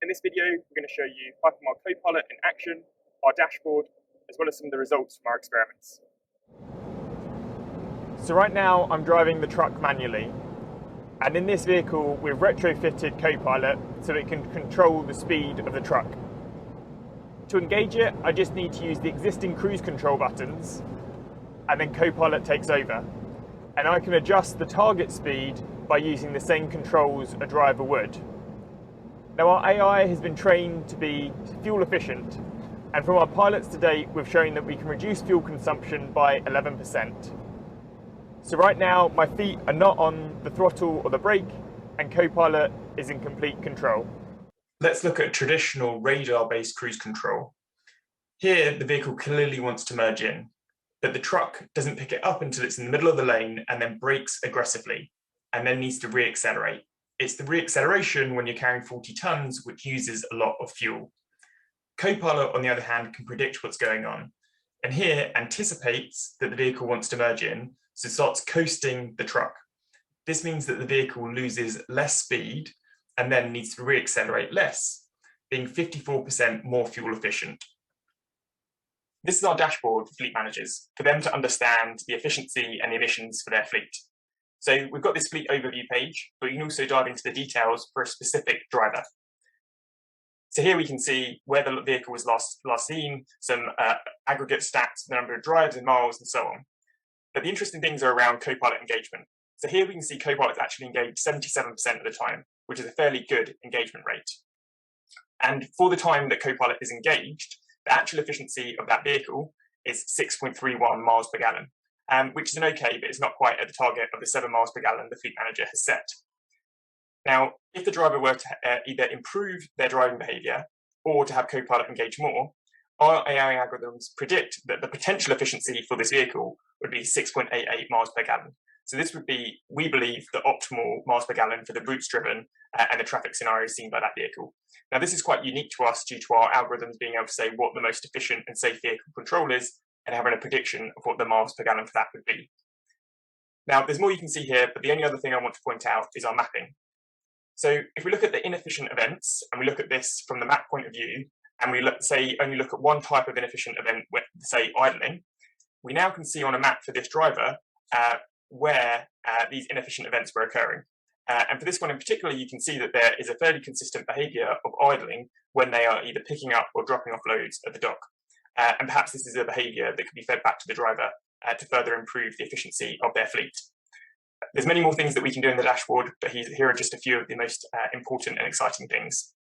In this video, we're going to show you Hypermile Copilot in action, our dashboard, as well as some of the results from our experiments. So right now I'm driving the truck manually, and in this vehicle we've retrofitted Copilot so it can control the speed of the truck. To engage it, I just need to use the existing cruise control buttons, and then Copilot takes over. And I can adjust the target speed by using the same controls a driver would. Now our AI has been trained to be fuel efficient, and from our pilots to date we've shown that we can reduce fuel consumption by 11%. So right now my feet are not on the throttle or the brake, and Copilot is in complete control. Let's look at traditional radar-based cruise control. Here the vehicle clearly wants to merge in, but the truck doesn't pick it up until it's in the middle of the lane and then brakes aggressively, and then needs to re-accelerate. It's the re-acceleration when you're carrying 40 tons which uses a lot of fuel. Copilot, on the other hand, can predict what's going on, and here anticipates that the vehicle wants to merge in, so starts coasting the truck. This means that the vehicle loses less speed and then needs to re-accelerate less, being 54% more fuel efficient. This is our dashboard for fleet managers, for them to understand the efficiency and the emissions for their fleet. So we've got this fleet overview page, but you can also dive into the details for a specific driver. So here we can see where the vehicle was last seen, some aggregate stats, the number of drives and miles and so on. But the interesting things are around Copilot engagement. So here we can see Copilot's actually engaged 77% of the time, which is a fairly good engagement rate. And for the time that Copilot is engaged, the actual efficiency of that vehicle is 6.31 miles per gallon. Which is an okay, but it's not quite at the target of the 7 miles per gallon the fleet manager has set. Now, if the driver were to either improve their driving behaviour or to have Copilot engage more, our AI algorithms predict that the potential efficiency for this vehicle would be 6.88 miles per gallon. So this would be, we believe, the optimal miles per gallon for the routes driven and the traffic scenarios seen by that vehicle. Now, this is quite unique to us due to our algorithms being able to say what the most efficient and safe vehicle control is, and having a prediction of what the miles per gallon for that would be. Now, there's more you can see here, but the only other thing I want to point out is our mapping. So if we look at the inefficient events, and we look at this from the map point of view, and we only look at one type of inefficient event, say idling, we now can see on a map for this driver where these inefficient events were occurring. And for this one in particular, you can see that there is a fairly consistent behaviour of idling when they are either picking up or dropping off loads at the dock. And perhaps this is a behaviour that could be fed back to the driver to further improve the efficiency of their fleet. There's many more things that we can do in the dashboard, but here are just a few of the most important and exciting things.